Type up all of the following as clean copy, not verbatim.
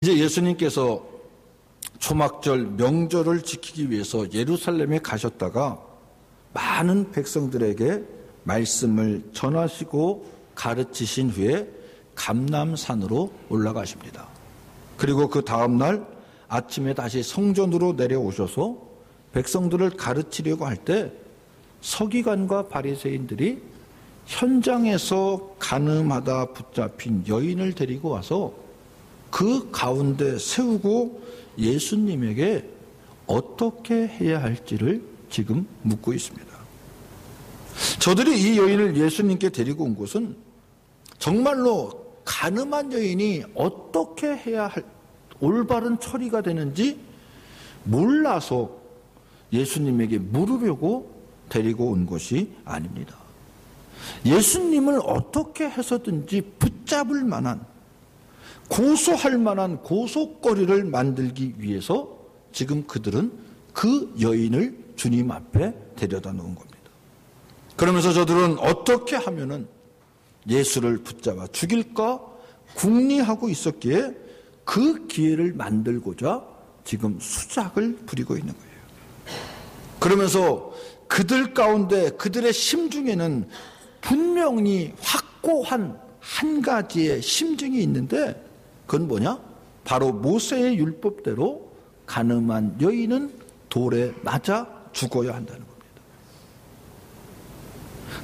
이제 예수님께서 초막절 명절을 지키기 위해서 예루살렘에 가셨다가 많은 백성들에게 말씀을 전하시고 가르치신 후에 감람산으로 올라가십니다. 그리고 그 다음날 아침에 다시 성전으로 내려오셔서 백성들을 가르치려고 할 때 서기관과 바리새인들이 현장에서 간음하다 붙잡힌 여인을 데리고 와서 그 가운데 세우고 예수님에게 어떻게 해야 할지를 지금 묻고 있습니다. 저들이 이 여인을 예수님께 데리고 온 곳은 정말로 간음한 여인이 어떻게 해야 할 올바른 처리가 되는지 몰라서 예수님에게 물으려고 데리고 온 것이 아닙니다. 예수님을 어떻게 해서든지 붙잡을 만한, 고소할 만한 고소거리를 만들기 위해서 지금 그들은 그 여인을 주님 앞에 데려다 놓은 겁니다. 그러면서 저들은 어떻게 하면은 예수를 붙잡아 죽일까 궁리하고 있었기에 그 기회를 만들고자 지금 수작을 부리고 있는 거예요. 그러면서 그들 가운데 그들의 심중에는 분명히 확고한 한 가지의 심증이 있는데 그건 뭐냐? 바로 모세의 율법대로 간음한 여인은 돌에 맞아 죽어야 한다는 겁니다.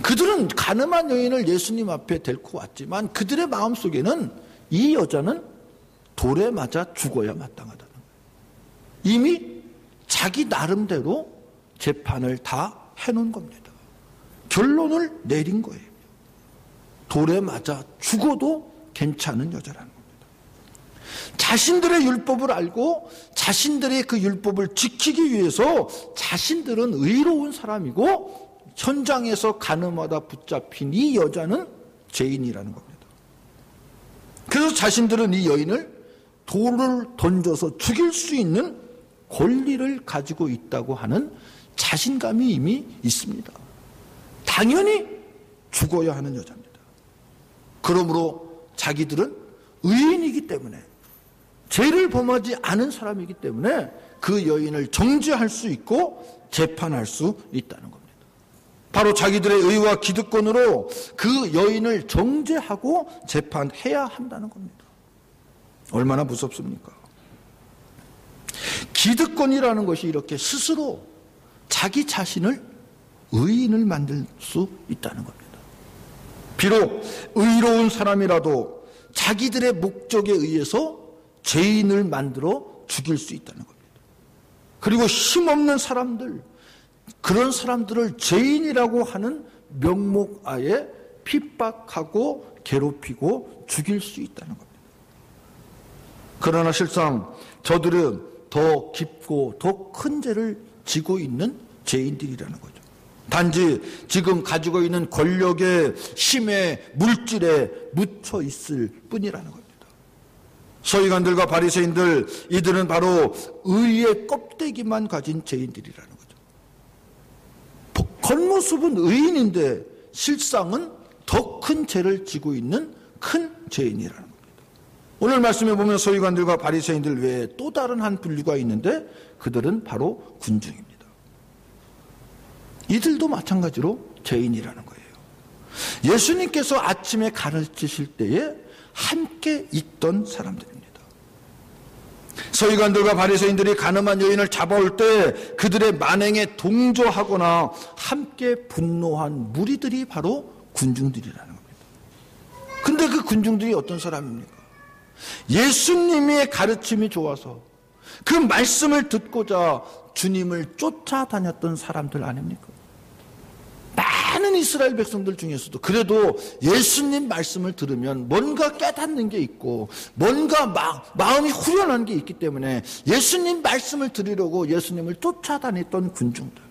그들은 간음한 여인을 예수님 앞에 데리고 왔지만 그들의 마음속에는 이 여자는 돌에 맞아 죽어야 마땅하다는 거예요. 이미 자기 나름대로 재판을 다 해놓은 겁니다. 결론을 내린 거예요. 돌에 맞아 죽어도 괜찮은 여자라는 겁니다. 자신들의 율법을 알고 자신들의 그 율법을 지키기 위해서 자신들은 의로운 사람이고 현장에서 간음하다 붙잡힌 이 여자는 죄인이라는 겁니다. 그래서 자신들은 이 여인을 돌을 던져서 죽일 수 있는 권리를 가지고 있다고 하는 자신감이 이미 있습니다. 당연히 죽어야 하는 여자입니다. 그러므로 자기들은 의인이기 때문에 죄를 범하지 않은 사람이기 때문에 그 여인을 정죄할 수 있고 재판할 수 있다는 겁니다. 바로 자기들의 의와 기득권으로 그 여인을 정죄하고 재판해야 한다는 겁니다. 얼마나 무섭습니까? 기득권이라는 것이 이렇게 스스로 자기 자신을 의인을 만들 수 있다는 겁니다. 비록 의로운 사람이라도 자기들의 목적에 의해서 죄인을 만들어 죽일 수 있다는 겁니다. 그리고 힘없는 사람들, 그런 사람들을 죄인이라고 하는 명목하에 핍박하고 괴롭히고 죽일 수 있다는 겁니다. 그러나 실상 저들은 더 깊고 더 큰 죄를 지고 있는 죄인들이라는 거죠. 단지 지금 가지고 있는 권력의 힘의 물질에 묻혀 있을 뿐이라는 겁니다. 서기관들과 바리새인들, 이들은 바로 의의 껍데기만 가진 죄인들이라는 거죠. 겉모습은 의인인데 실상은 더 큰 죄를 지고 있는 큰 죄인이라는 겁니다. 오늘 말씀에 보면 서기관들과 바리새인들 외에 또 다른 한 분류가 있는데 그들은 바로 군중입니다. 이들도 마찬가지로 죄인이라는 거예요. 예수님께서 아침에 가르치실 때에 함께 있던 사람들입니다. 서기관들과 바리새인들이 간음한 여인을 잡아올 때 그들의 만행에 동조하거나 함께 분노한 무리들이 바로 군중들이라는 겁니다. 근데 그 군중들이 어떤 사람입니까? 예수님의 가르침이 좋아서 그 말씀을 듣고자 주님을 쫓아다녔던 사람들 아닙니까? 많은 이스라엘 백성들 중에서도 그래도 예수님 말씀을 들으면 뭔가 깨닫는 게 있고 뭔가 마음이 후련한 게 있기 때문에 예수님 말씀을 들으려고 예수님을 쫓아다녔던 군중들,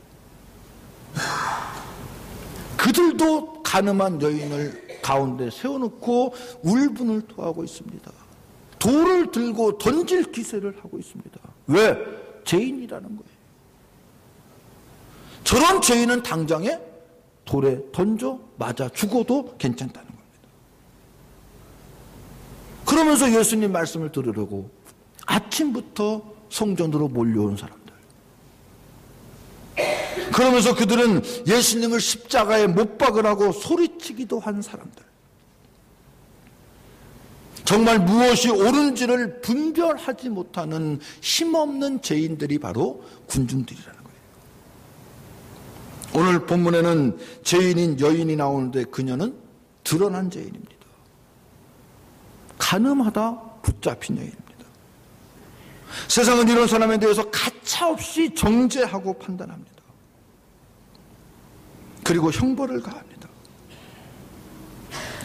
그들도 간음한 여인을 가운데 세워놓고 울분을 토하고 있습니다. 돌을 들고 던질 기세를 하고 있습니다. 왜? 죄인이라는 거예요. 저런 죄인은 당장에 돌에 던져 맞아 죽어도 괜찮다는 겁니다. 그러면서 예수님 말씀을 들으려고 아침부터 성전으로 몰려온 사람들. 그러면서 그들은 예수님을 십자가에 못 박으라고 소리치기도 한 사람들. 정말 무엇이 옳은지를 분별하지 못하는 힘없는 죄인들이 바로 군중들이라는 거예요. 오늘 본문에는 죄인인 여인이 나오는데 그녀는 드러난 죄인입니다. 가늠하다 붙잡힌 여인입니다. 세상은 이런 사람에 대해서 가차없이 정죄하고 판단합니다. 그리고 형벌을 가합니다.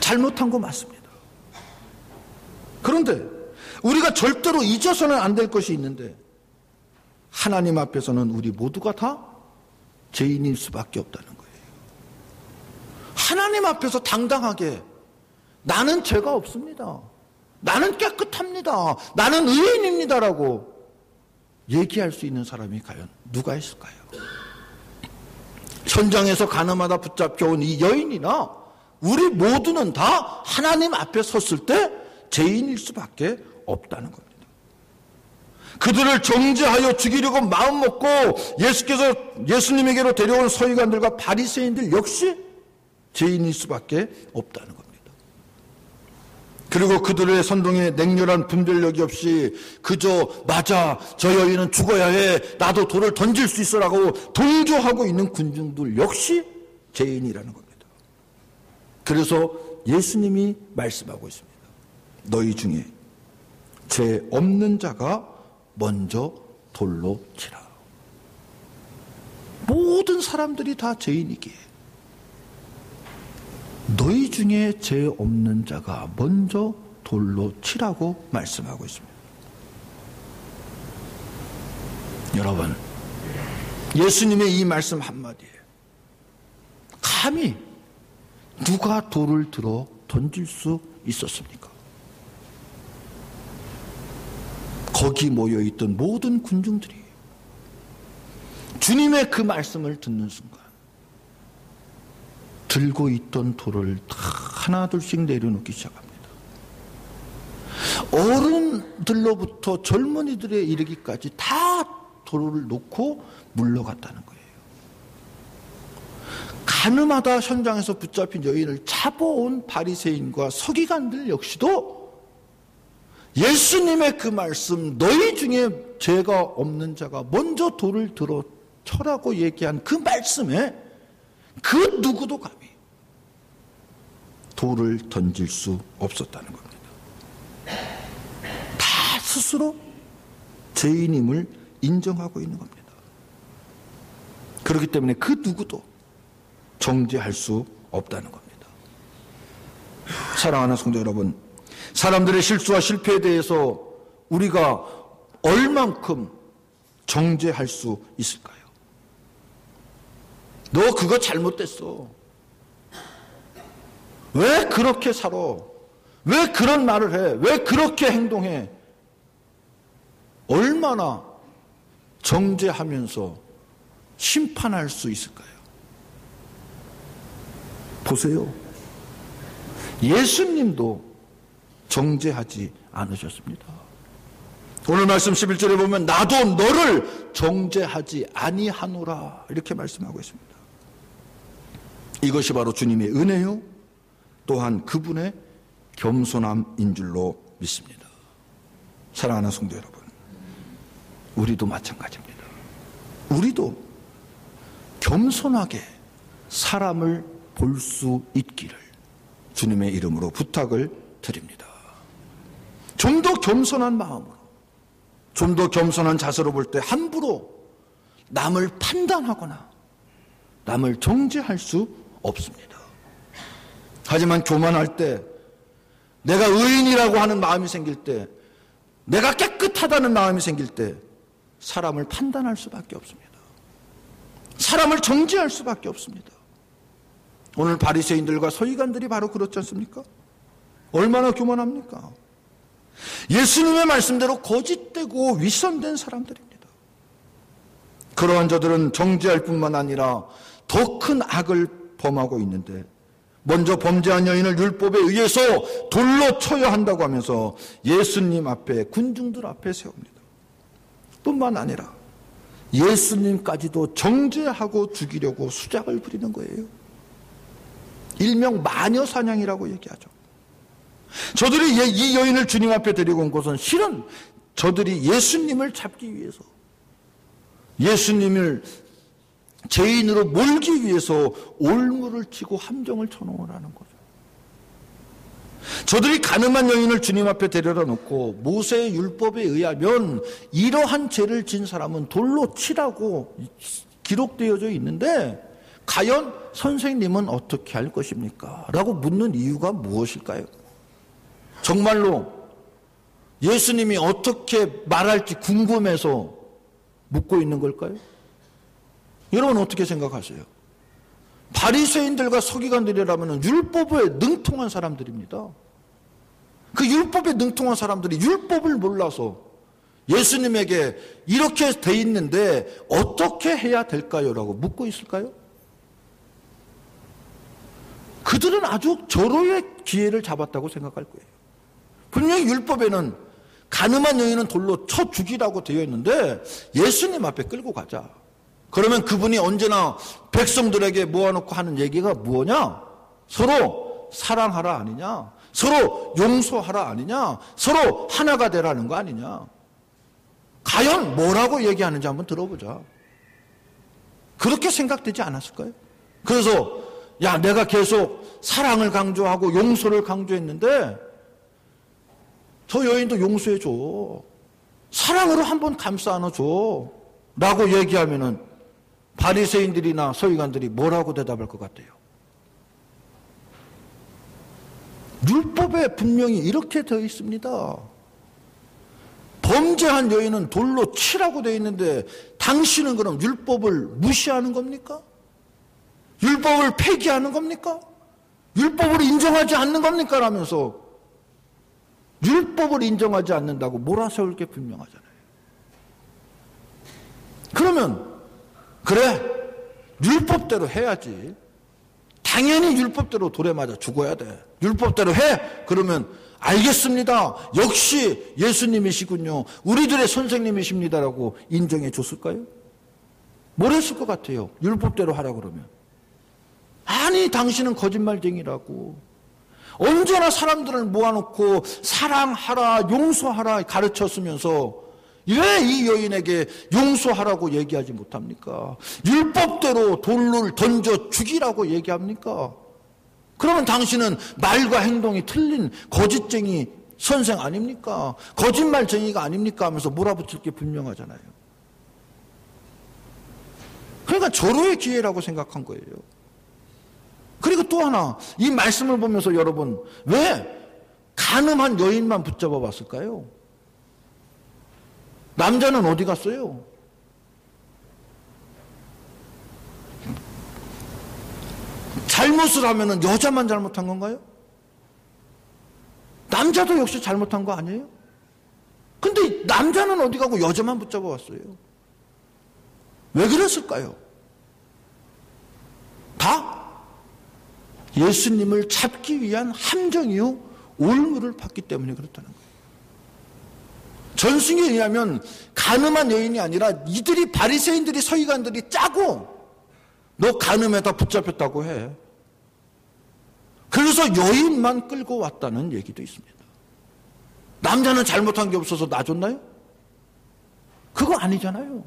잘못한 거 맞습니다. 그런데 우리가 절대로 잊어서는 안 될 것이 있는데 하나님 앞에서는 우리 모두가 다 죄인일 수밖에 없다는 거예요. 하나님 앞에서 당당하게 나는 죄가 없습니다. 나는 깨끗합니다. 나는 의인입니다라고 얘기할 수 있는 사람이 과연 누가 있을까요? 현장에서 가늠하다 붙잡혀온 이 여인이나 우리 모두는 다 하나님 앞에 섰을 때 죄인일 수밖에 없다는 겁니다. 그들을 정죄하여 죽이려고 마음먹고 예수님에게로 데려온 서기관들과 바리새인들 역시 죄인일 수밖에 없다는 겁니다. 그리고 그들의 선동에 냉렬한 분별력이 없이 그저 맞아 저 여인은 죽어야 해 나도 돌을 던질 수 있어라고 동조하고 있는 군중들 역시 죄인이라는 겁니다. 그래서 예수님이 말씀하고 있습니다. 너희 중에 죄 없는 자가 먼저 돌로 치라. 모든 사람들이 다 죄인이기에 너희 중에 죄 없는 자가 먼저 돌로 치라고 말씀하고 있습니다. 여러분, 예수님의 이 말씀 한마디에 감히 누가 돌을 들어 던질 수 있었습니까? 거기 모여있던 모든 군중들이 주님의 그 말씀을 듣는 순간 들고 있던 돌을 다 하나 둘씩 내려놓기 시작합니다. 어른들로부터 젊은이들에 이르기까지 다 돌을 놓고 물러갔다는 거예요. 가늠하다 현장에서 붙잡힌 여인을 잡아온 바리새인과 서기관들 역시도 예수님의 그 말씀 너희 중에 죄가 없는 자가 먼저 돌을 들어 쳐라고 얘기한 그 말씀에 그 누구도 감히 돌을 던질 수 없었다는 겁니다. 다 스스로 죄인임을 인정하고 있는 겁니다. 그렇기 때문에 그 누구도 정죄할 수 없다는 겁니다. 사랑하는 성도 여러분, 사람들의 실수와 실패에 대해서 우리가 얼만큼 정죄할 수 있을까요? 너 그거 잘못됐어. 왜 그렇게 살아? 왜 그런 말을 해? 왜 그렇게 행동해? 얼마나 정죄하면서 심판할 수 있을까요? 보세요. 예수님도 정죄하지 않으셨습니다. 오늘 말씀 11절에 보면 나도 너를 정죄하지 아니하노라 이렇게 말씀하고 있습니다. 이것이 바로 주님의 은혜요 또한 그분의 겸손함인 줄로 믿습니다. 사랑하는 성도 여러분, 우리도 마찬가지입니다. 우리도 겸손하게 사람을 볼 수 있기를 주님의 이름으로 부탁을 드립니다. 좀 더 겸손한 마음으로, 좀 더 겸손한 자세로 볼 때 함부로 남을 판단하거나 남을 정죄할 수 없습니다. 하지만 교만할 때, 내가 의인이라고 하는 마음이 생길 때, 내가 깨끗하다는 마음이 생길 때 사람을 판단할 수밖에 없습니다. 사람을 정죄할 수밖에 없습니다. 오늘 바리새인들과 서기관들이 바로 그렇지 않습니까? 얼마나 교만합니까? 예수님의 말씀대로 거짓되고 위선된 사람들입니다. 그러한 저들은 정죄할 뿐만 아니라 더 큰 악을 범하고 있는데 먼저 범죄한 여인을 율법에 의해서 돌로 쳐야 한다고 하면서 예수님 앞에, 군중들 앞에 세웁니다. 뿐만 아니라 예수님까지도 정죄하고 죽이려고 수작을 부리는 거예요. 일명 마녀 사냥이라고 얘기하죠. 저들이 이 여인을 주님 앞에 데리고 온 것은 실은 저들이 예수님을 잡기 위해서, 예수님을 죄인으로 몰기 위해서 올무를 치고 함정을 쳐놓으라는 거죠. 저들이 가늠한 여인을 주님 앞에 데려다 놓고 모세의 율법에 의하면 이러한 죄를 진 사람은 돌로 치라고 기록되어져 있는데 과연 선생님은 어떻게 할 것입니까? 라고 묻는 이유가 무엇일까요? 정말로 예수님이 어떻게 말할지 궁금해서 묻고 있는 걸까요? 여러분 어떻게 생각하세요? 바리새인들과 서기관들이라면 율법에 능통한 사람들입니다. 그 율법에 능통한 사람들이 율법을 몰라서 예수님에게 이렇게 돼 있는데 어떻게 해야 될까요? 라고 묻고 있을까요? 그들은 아주 절호의 기회를 잡았다고 생각할 거예요. 분명히 율법에는 가늠한 여인은 돌로 쳐 죽이라고 되어 있는데 예수님 앞에 끌고 가자. 그러면 그분이 언제나 백성들에게 모아놓고 하는 얘기가 뭐냐? 서로 사랑하라 아니냐? 서로 용서하라 아니냐? 서로 하나가 되라는 거 아니냐? 과연 뭐라고 얘기하는지 한번 들어보자. 그렇게 생각되지 않았을까요? 그래서 야, 내가 계속 사랑을 강조하고 용서를 강조했는데 저 여인도 용서해줘. 사랑으로 한번 감싸 안아줘. 라고 얘기하면은 바리새인들이나 서기관들이 뭐라고 대답할 것 같아요? 율법에 분명히 이렇게 되어 있습니다. 범죄한 여인은 돌로 치라고 되어 있는데 당신은 그럼 율법을 무시하는 겁니까? 율법을 폐기하는 겁니까? 율법을 인정하지 않는 겁니까? 라면서 율법을 인정하지 않는다고 몰아세울 게 분명하잖아요. 그러면 그래, 율법대로 해야지. 당연히 율법대로 돌에 맞아 죽어야 돼. 율법대로 해. 그러면 알겠습니다. 역시 예수님이시군요. 우리들의 선생님이십니다라고 인정해 줬을까요? 뭘 했을 것 같아요? 율법대로 하라 그러면. 아니, 당신은 거짓말쟁이라고. 언제나 사람들을 모아놓고 사랑하라, 용서하라 가르쳤으면서 왜 이 여인에게 용서하라고 얘기하지 못합니까? 율법대로 돌을 던져 죽이라고 얘기합니까? 그러면 당신은 말과 행동이 틀린 거짓쟁이 선생 아닙니까? 거짓말쟁이가 아닙니까? 하면서 몰아붙일 게 분명하잖아요. 그러니까 절호의 기회라고 생각한 거예요. 그리고 또 하나, 이 말씀을 보면서 여러분, 왜 가늠한 여인만 붙잡아 봤을까요? 남자는 어디 갔어요? 잘못을 하면은 여자만 잘못한 건가요? 남자도 역시 잘못한 거 아니에요? 근데 남자는 어디 가고 여자만 붙잡아 왔어요? 왜 그랬을까요? 다 예수님을 잡기 위한 함정이요 올무를 받기 때문에 그렇다는 거예요. 전승에 의하면 간음한 여인이 아니라 이들이 바리새인들이 서기관들이 짜고 너 간음에다 붙잡혔다고 해. 그래서 여인만 끌고 왔다는 얘기도 있습니다. 남자는 잘못한 게 없어서 놔줬나요? 그거 아니잖아요.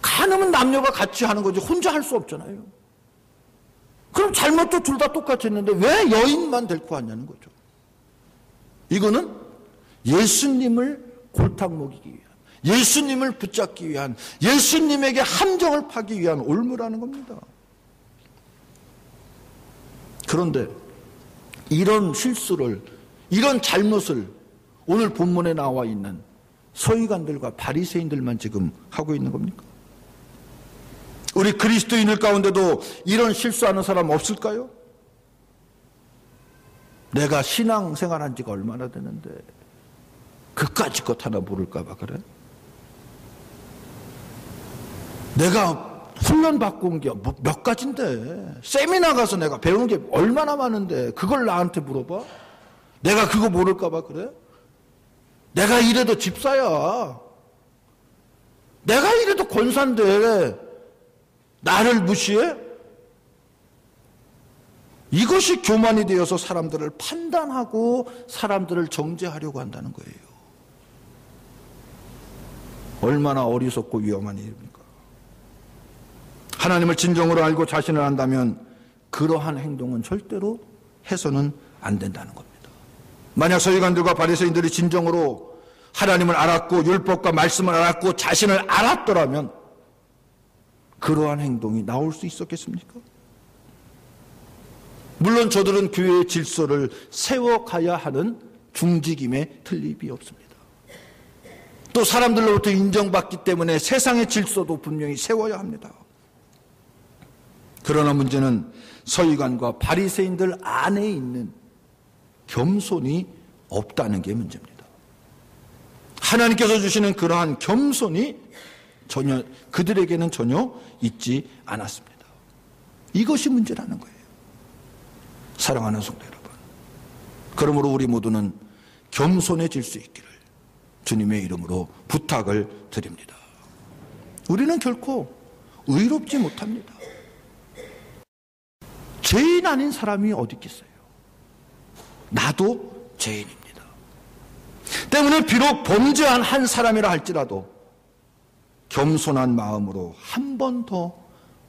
간음은 남녀가 같이 하는 거지 혼자 할 수 없잖아요. 그럼 잘못도 둘 다 똑같이 했는데 왜 여인만 데리고 왔냐는 거죠. 이거는 예수님을 골탕 먹이기 위한, 예수님을 붙잡기 위한, 예수님에게 함정을 파기 위한 올무라는 겁니다. 그런데 이런 실수를, 이런 잘못을 오늘 본문에 나와 있는 서기관들과 바리새인들만 지금 하고 있는 겁니까? 우리 그리스도인들 가운데도 이런 실수하는 사람 없을까요? 내가 신앙생활한 지가 얼마나 되는데 그까짓 것 하나 모를까 봐 그래? 내가 훈련 받고 온 게 몇 가지인데, 세미나 가서 내가 배운 게 얼마나 많은데 그걸 나한테 물어봐? 내가 그거 모를까 봐 그래? 내가 이래도 집사야. 내가 이래도 권사인데 나를 무시해? 이것이 교만이 되어서 사람들을 판단하고 사람들을 정죄하려고 한다는 거예요. 얼마나 어리석고 위험한 일입니까? 하나님을 진정으로 알고 자신을 안다면 그러한 행동은 절대로 해서는 안 된다는 겁니다. 만약 서기관들과 바리새인들이 진정으로 하나님을 알았고 율법과 말씀을 알았고 자신을 알았더라면 그러한 행동이 나올 수 있었겠습니까? 물론 저들은 교회의 질서를 세워가야 하는 중직임에 틀림이 없습니다. 또 사람들로부터 인정받기 때문에 세상의 질서도 분명히 세워야 합니다. 그러나 문제는 서기관과 바리새인들 안에 있는 겸손이 없다는 게 문제입니다. 하나님께서 주시는 그러한 겸손이 그들에게는 전혀 있지 않았습니다. 이것이 문제라는 거예요. 사랑하는 성도 여러분, 그러므로 우리 모두는 겸손해질 수 있기를 주님의 이름으로 부탁을 드립니다. 우리는 결코 의롭지 못합니다. 죄인 아닌 사람이 어디 있겠어요? 나도 죄인입니다. 때문에 비록 범죄한 한 사람이라 할지라도 겸손한 마음으로 한 번 더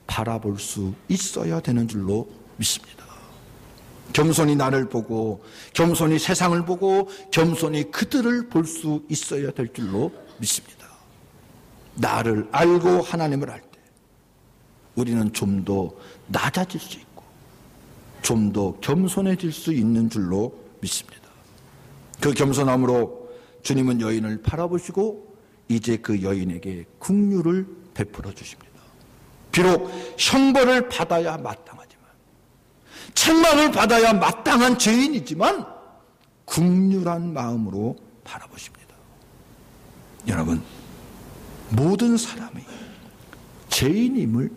바라볼 수 있어야 되는 줄로 믿습니다. 겸손히 나를 보고 겸손히 세상을 보고 겸손히 그들을 볼 수 있어야 될 줄로 믿습니다. 나를 알고 하나님을 알 때 우리는 좀 더 낮아질 수 있고 좀 더 겸손해질 수 있는 줄로 믿습니다. 그 겸손함으로 주님은 여인을 바라보시고 이제 그 여인에게 긍휼을 베풀어 주십니다. 비록 형벌을 받아야 마땅하지만, 책망을 받아야 마땅한 죄인이지만 긍휼한 마음으로 바라보십니다. 여러분, 모든 사람이 죄인임을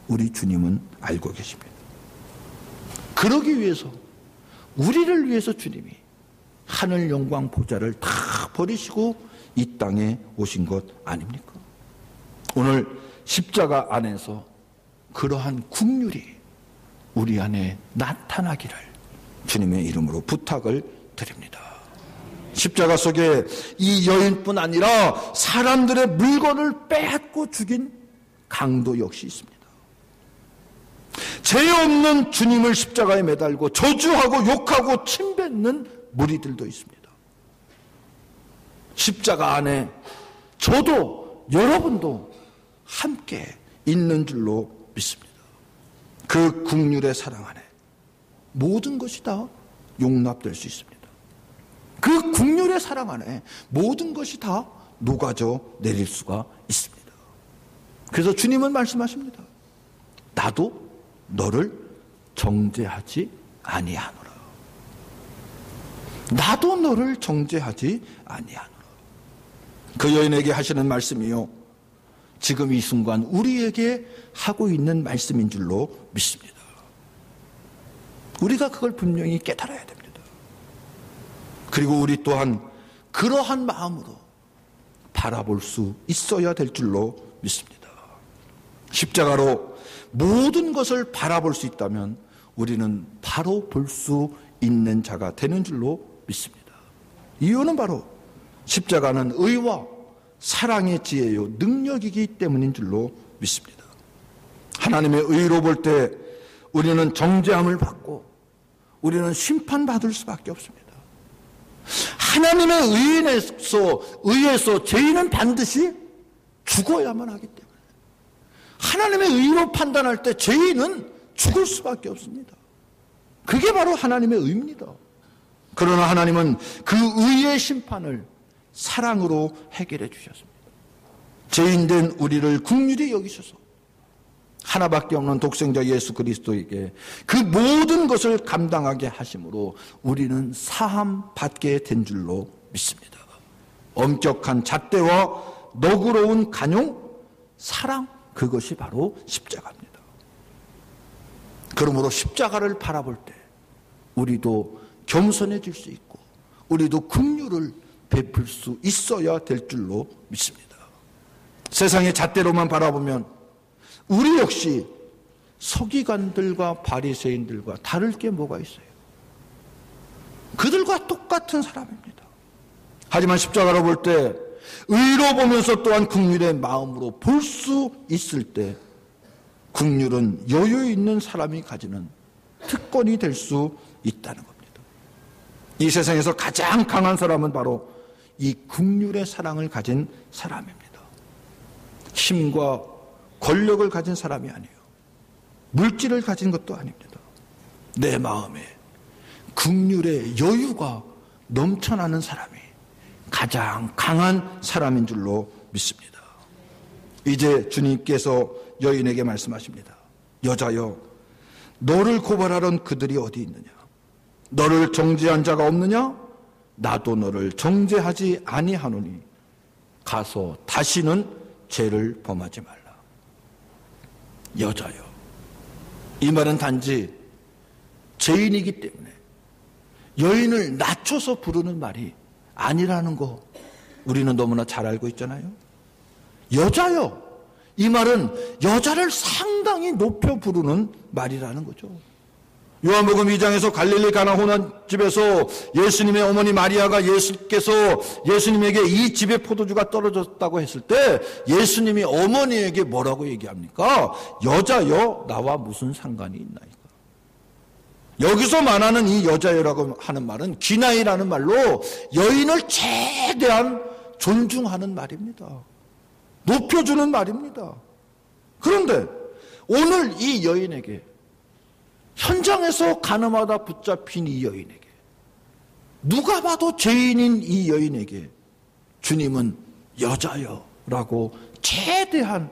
우리 주님은 알고 계십니다. 그러기 위해서, 우리를 위해서 주님이 하늘 영광 보좌를 다 버리시고 이 땅에 오신 것 아닙니까? 오늘 십자가 안에서 그러한 긍휼이 우리 안에 나타나기를 주님의 이름으로 부탁을 드립니다. 십자가 속에 이 여인뿐 아니라 사람들의 물건을 빼앗고 죽인 강도 역시 있습니다. 죄 없는 주님을 십자가에 매달고 저주하고 욕하고 침뱉는 무리들도 있습니다. 십자가 안에 저도 여러분도 함께 있는 줄로 믿습니다. 그 긍휼의 사랑 안에 모든 것이 다 용납될 수 있습니다. 그 긍휼의 사랑 안에 모든 것이 다 녹아져 내릴 수가 있습니다. 그래서 주님은 말씀하십니다. 나도 너를 정죄하지 아니하노라. 나도 너를 정죄하지 아니하노라. 그 여인에게 하시는 말씀이요, 지금 이 순간 우리에게 하고 있는 말씀인 줄로 믿습니다. 우리가 그걸 분명히 깨달아야 됩니다. 그리고 우리 또한 그러한 마음으로 바라볼 수 있어야 될 줄로 믿습니다. 십자가로 모든 것을 바라볼 수 있다면 우리는 바로 볼 수 있는 자가 되는 줄로 믿습니다. 이유는 바로 십자가는 의와 사랑의 지혜요 능력이기 때문인 줄로 믿습니다. 하나님의 의로 볼 때 우리는 정죄함을 받고 우리는 심판받을 수밖에 없습니다. 하나님의 의에서 죄인은 반드시 죽어야만 하기 때문에 하나님의 의로 판단할 때 죄인은 죽을 수밖에 없습니다. 그게 바로 하나님의 의입니다. 그러나 하나님은 그 의의 심판을 사랑으로 해결해 주셨습니다. 죄인된 우리를 긍휼히 여기셔서 하나밖에 없는 독생자 예수 그리스도에게 그 모든 것을 감당하게 하심으로 우리는 사함 받게 된 줄로 믿습니다. 엄격한 잣대와 너그러운 간용, 사랑 그것이 바로 십자가입니다. 그러므로 십자가를 바라볼 때 우리도 겸손해질 수 있고 우리도 긍휼을 베풀 수 있어야 될 줄로 믿습니다. 세상의 잣대로만 바라보면 우리 역시 서기관들과 바리새인들과 다를 게 뭐가 있어요? 그들과 똑같은 사람입니다. 하지만 십자가로 볼 때 의로 보면서 또한 긍휼의 마음으로 볼 수 있을 때 긍휼은 여유 있는 사람이 가지는 특권이 될 수 있다는 겁니다. 이 세상에서 가장 강한 사람은 바로 이 긍휼의 사랑을 가진 사람입니다. 힘과 권력을 가진 사람이 아니에요. 물질을 가진 것도 아닙니다. 내 마음에 긍휼의 여유가 넘쳐나는 사람이 가장 강한 사람인 줄로 믿습니다. 이제 주님께서 여인에게 말씀하십니다. 여자여, 너를 고발하던 그들이 어디 있느냐? 너를 정죄한 자가 없느냐? 나도 너를 정죄하지 아니하노니 가서 다시는 죄를 범하지 말라. 여자여, 이 말은 단지 죄인이기 때문에 여인을 낮춰서 부르는 말이 아니라는 거 우리는 너무나 잘 알고 있잖아요. 여자여, 이 말은 여자를 상당히 높여 부르는 말이라는 거죠. 요한복음 2장에서 갈릴리 가나 혼인집에서 예수님의 어머니 마리아가 예수께서 예수님에게 이 집에 포도주가 떨어졌다고 했을 때 예수님이 어머니에게 뭐라고 얘기합니까? 여자여, 나와 무슨 상관이 있나이까? 여기서 말하는 이 여자여라고 하는 말은 기나이라는 말로 여인을 최대한 존중하는 말입니다. 높여주는 말입니다. 그런데 오늘 이 여인에게, 현장에서 가늠하다 붙잡힌 이 여인에게, 누가 봐도 죄인인 이 여인에게 주님은 여자여라고 최대한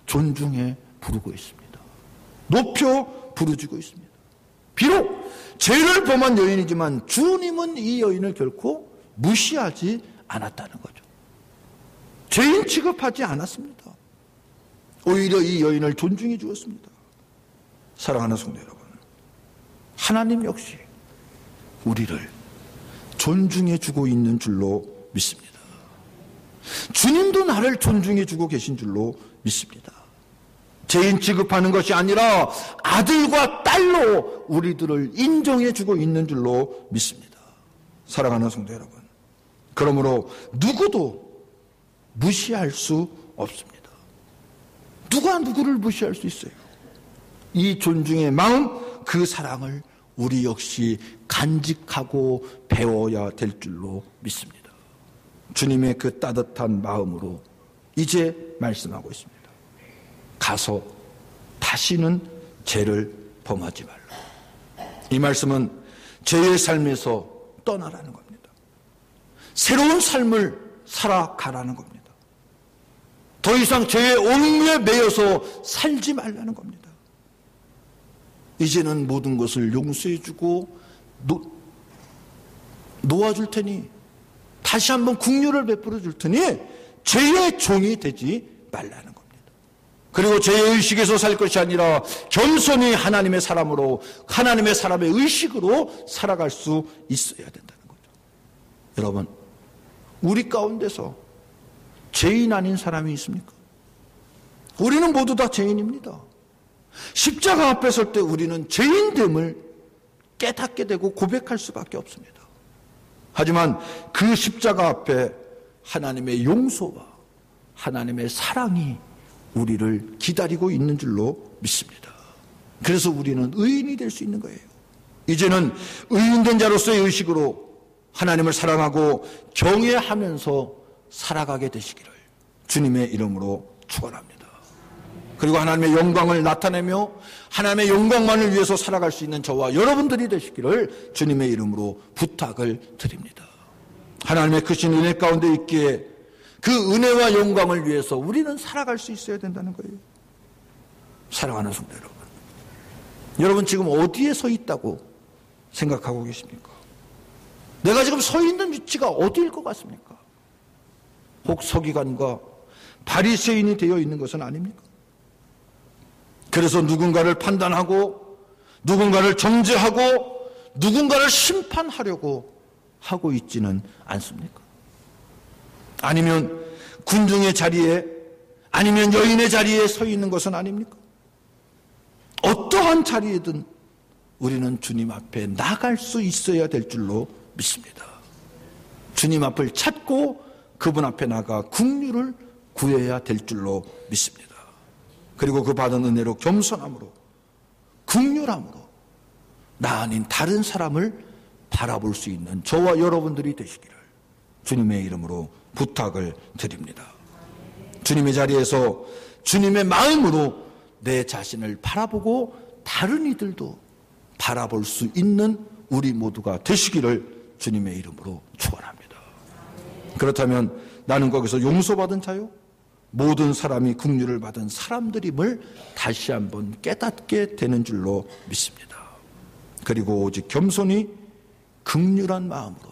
존중해 부르고 있습니다. 높여 부르짖고 있습니다. 비록 죄를 범한 여인이지만 주님은 이 여인을 결코 무시하지 않았다는 거죠. 죄인 취급하지 않았습니다. 오히려 이 여인을 존중해 주었습니다. 사랑하는 성도 여러분, 하나님 역시 우리를 존중해 주고 있는 줄로 믿습니다. 주님도 나를 존중해 주고 계신 줄로 믿습니다. 죄인 취급하는 것이 아니라 아들과 딸로 우리들을 인정해 주고 있는 줄로 믿습니다. 사랑하는 성도 여러분, 그러므로 누구도 무시할 수 없습니다. 누가 누구를 무시할 수 있어요? 이 존중의 마음, 그 사랑을 우리 역시 간직하고 배워야 될 줄로 믿습니다. 주님의 그 따뜻한 마음으로 이제 말씀하고 있습니다. 가서 다시는 죄를 범하지 말라. 이 말씀은 죄의 삶에서 떠나라는 겁니다. 새로운 삶을 살아가라는 겁니다. 더 이상 죄의 옹무에 매여서 살지 말라는 겁니다. 이제는 모든 것을 용서해주고 놓아줄 테니, 다시 한번 긍휼을 베풀어 줄 테니 죄의 종이 되지 말라는 겁니다. 그리고 죄의 의식에서 살 것이 아니라 겸손히 하나님의 사람으로, 하나님의 사람의 의식으로 살아갈 수 있어야 된다는 거죠. 여러분, 우리 가운데서 죄인 아닌 사람이 있습니까? 우리는 모두 다 죄인입니다. 십자가 앞에 설 때 우리는 죄인됨을 깨닫게 되고 고백할 수밖에 없습니다. 하지만 그 십자가 앞에 하나님의 용서와 하나님의 사랑이 우리를 기다리고 있는 줄로 믿습니다. 그래서 우리는 의인이 될 수 있는 거예요. 이제는 의인된 자로서의 의식으로 하나님을 사랑하고 경외하면서 살아가게 되시기를 주님의 이름으로 축원합니다. 그리고 하나님의 영광을 나타내며 하나님의 영광만을 위해서 살아갈 수 있는 저와 여러분들이 되시기를 주님의 이름으로 부탁을 드립니다. 하나님의 크신 은혜 가운데 있기에 그 은혜와 영광을 위해서 우리는 살아갈 수 있어야 된다는 거예요. 사랑하는 성도 여러분, 여러분 지금 어디에 서 있다고 생각하고 계십니까? 내가 지금 서 있는 위치가 어디일 것 같습니까? 혹 서기관과 바리새인이 되어 있는 것은 아닙니까? 그래서 누군가를 판단하고 누군가를 정죄하고 누군가를 심판하려고 하고 있지는 않습니까? 아니면 군중의 자리에, 아니면 여인의 자리에 서 있는 것은 아닙니까? 어떠한 자리에든 우리는 주님 앞에 나갈 수 있어야 될 줄로 믿습니다. 주님 앞을 찾고 그분 앞에 나가 긍휼을 구해야 될 줄로 믿습니다. 그리고 그 받은 은혜로 겸손함으로, 긍휼함으로 나 아닌 다른 사람을 바라볼 수 있는 저와 여러분들이 되시기를 주님의 이름으로 부탁을 드립니다. 주님의 자리에서 주님의 마음으로 내 자신을 바라보고 다른 이들도 바라볼 수 있는 우리 모두가 되시기를 주님의 이름으로 축원합니다. 그렇다면 나는 거기서 용서받은 자요, 모든 사람이 긍휼을 받은 사람들임을 다시 한번 깨닫게 되는 줄로 믿습니다. 그리고 오직 겸손히 긍휼한 마음으로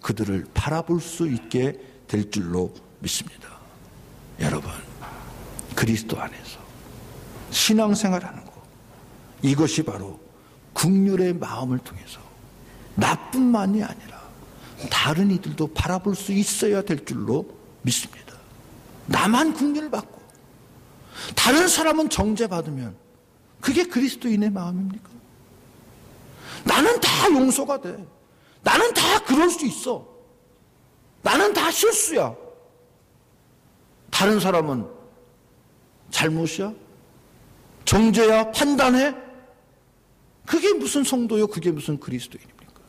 그들을 바라볼 수 있게 될 줄로 믿습니다. 여러분, 그리스도 안에서 신앙생활하는 것, 이것이 바로 긍휼의 마음을 통해서 나뿐만이 아니라 다른 이들도 바라볼 수 있어야 될 줄로 믿습니다. 나만 긍휼을 받고 다른 사람은 정죄받으면 그게 그리스도인의 마음입니까? 나는 다 용서가 돼. 나는 다 그럴 수 있어. 나는 다 실수야. 다른 사람은 잘못이야? 정죄야? 판단해? 그게 무슨 성도요? 그게 무슨 그리스도인입니까?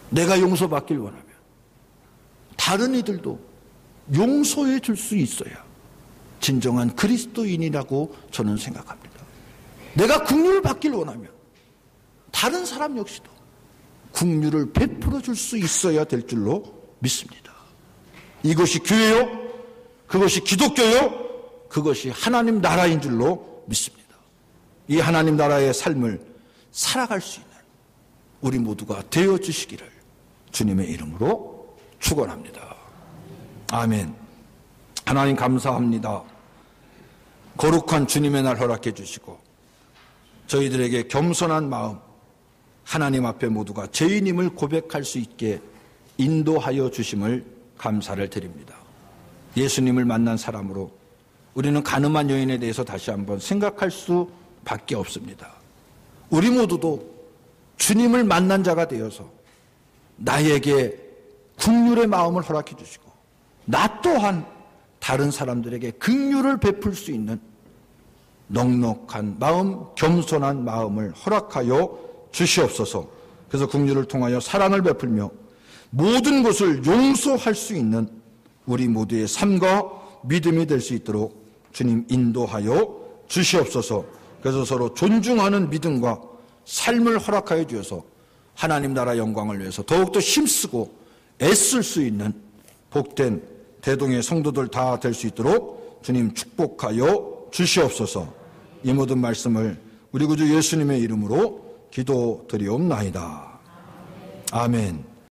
내가 용서받길 원하면 다른 이들도 용서해 줄 수 있어야 진정한 그리스도인이라고 저는 생각합니다. 내가 긍휼을 받길 원하면 다른 사람 역시도 긍휼을 베풀어 줄 수 있어야 될 줄로 믿습니다. 이것이 교회요? 그것이 기독교요? 그것이 하나님 나라인 줄로 믿습니다. 이 하나님 나라의 삶을 살아갈 수 있는 우리 모두가 되어 주시기를 주님의 이름으로 축원합니다. 아멘. 하나님 감사합니다. 거룩한 주님의 날 허락해 주시고 저희들에게 겸손한 마음, 하나님 앞에 모두가 죄인임을 고백할 수 있게 인도하여 주심을 감사를 드립니다. 예수님을 만난 사람으로 우리는 가늠한 여인에 대해서 다시 한번 생각할 수밖에 없습니다. 우리 모두도 주님을 만난 자가 되어서 나에게 긍휼의 마음을 허락해 주시고 나 또한 다른 사람들에게 긍휼을 베풀 수 있는 넉넉한 마음, 겸손한 마음을 허락하여 주시옵소서. 그래서 긍휼을 통하여 사랑을 베풀며 모든 것을 용서할 수 있는 우리 모두의 삶과 믿음이 될 수 있도록 주님 인도하여 주시옵소서. 그래서 서로 존중하는 믿음과 삶을 허락하여 주셔서 하나님 나라 영광을 위해서 더욱더 힘쓰고 애쓸 수 있는 복된 대동의 성도들 다 될 수 있도록 주님 축복하여 주시옵소서. 이 모든 말씀을 우리 구주 예수님의 이름으로 기도드리옵나이다. 아멘.